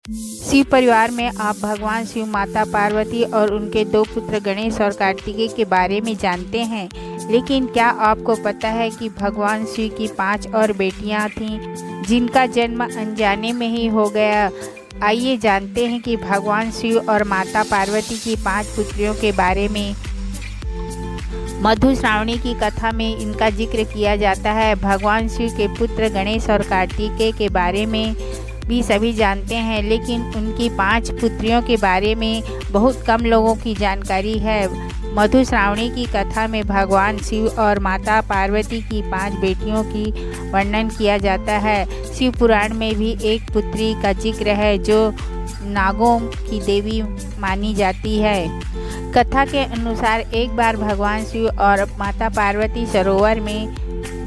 शिव परिवार में आप भगवान शिव, माता पार्वती और उनके दो पुत्र गणेश और कार्तिकेय के बारे में जानते हैं, लेकिन क्या आपको पता है कि भगवान शिव की 5 और बेटियां थीं जिनका जन्म अनजाने में ही हो गया। आइए जानते हैं कि भगवान शिव और माता पार्वती की 5 पुत्रियों के बारे में। मधुश्रावणी की कथा में इनका जिक्र किया जाता है। भगवान शिव के पुत्र गणेश और कार्तिकेय के बारे में भी सभी जानते हैं, लेकिन उनकी 5 पुत्रियों के बारे में बहुत कम लोगों की जानकारी है। मधुश्रावणी की कथा में भगवान शिव और माता पार्वती की 5 बेटियों की वर्णन किया जाता है। शिव पुराण में भी एक पुत्री का जिक्र है जो नागों की देवी मानी जाती है। कथा के अनुसार एक बार भगवान शिव और माता पार्वती सरोवर में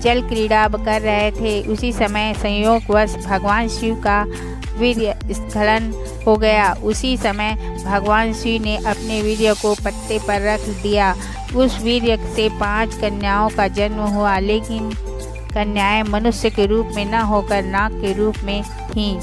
जल क्रीड़ा कर रहे थे। उसी समय संयोगवश भगवान शिव का वीर्य स्खलन हो गया। उसी समय भगवान शिव ने अपने वीर्य को पत्ते पर रख दिया। उस वीर्य से 5 कन्याओं का जन्म हुआ, लेकिन कन्याएं मनुष्य के रूप में न होकर नाग के रूप में थीं।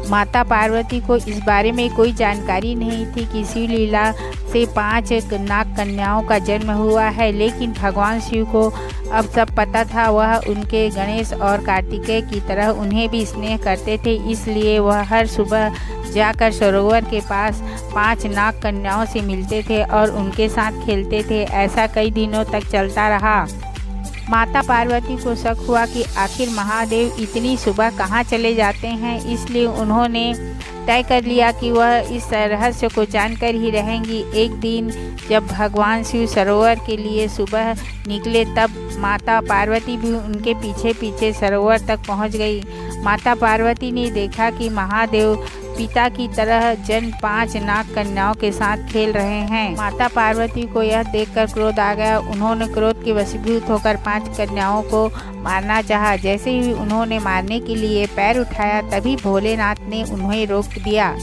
माता पार्वती को इस बारे में कोई जानकारी नहीं थी कि शिव लीला से 5 नाग कन्याओं का जन्म हुआ है, लेकिन भगवान शिव को अब सब पता था। वह उनके गणेश और कार्तिकेय की तरह उन्हें भी स्नेह करते थे, इसलिए वह हर सुबह जाकर सरोवर के पास 5 नाग कन्याओं से मिलते थे और उनके साथ खेलते थे। ऐसा कई दिनों तक चलता रहा। माता पार्वती को शक हुआ कि आखिर महादेव इतनी सुबह कहाँ चले जाते हैं, इसलिए उन्होंने तय कर लिया कि वह इस रहस्य को जानकर ही रहेंगी। एक दिन जब भगवान शिव सरोवर के लिए सुबह निकले, तब माता पार्वती भी उनके पीछे पीछे सरोवर तक पहुंच गई। माता पार्वती ने देखा कि महादेव पिता की तरह जन्म 5 नाग कन्याओं के साथ खेल रहे हैं। माता पार्वती को यह देखकर क्रोध आ गया। उन्होंने क्रोध के वशीभूत होकर 5 कन्याओं को मारना चाहा। जैसे ही उन्होंने मारने के लिए पैर उठाया, तभी भोलेनाथ ने उन्हें रोक दिया।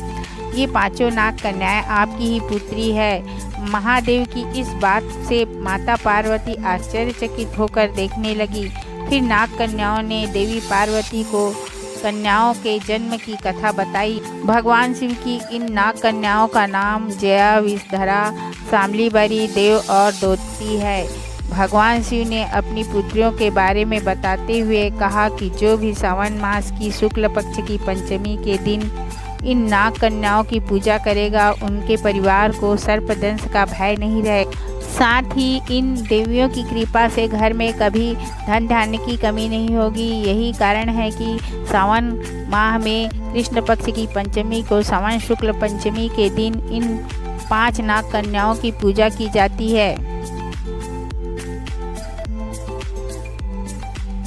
ये 5 नाग कन्याएं आपकी ही पुत्री है। महादेव की इस बात से माता पार्वती आश्चर्यचकित होकर देखने लगी। फिर नाग कन्याओं ने देवी पार्वती को कन्याओं के जन्म की कथा बताई। भगवान शिव की इन नाग कन्याओं का नाम जया, विषधरा, शाम्भवी, देव और दोती है। भगवान शिव ने अपनी पुत्रियों के बारे में बताते हुए कहा कि जो भी सावन मास की शुक्ल पक्ष की पंचमी के दिन इन नाग कन्याओं की पूजा करेगा, उनके परिवार को सर्पदंश का भय नहीं रहेगा। साथ ही इन देवियों की कृपा से घर में कभी धन धान्य की कमी नहीं होगी। यही कारण है कि सावन माह में कृष्ण पक्ष की पंचमी को सावन शुक्ल पंचमी के दिन इन 5 नाग कन्याओं की पूजा की जाती है।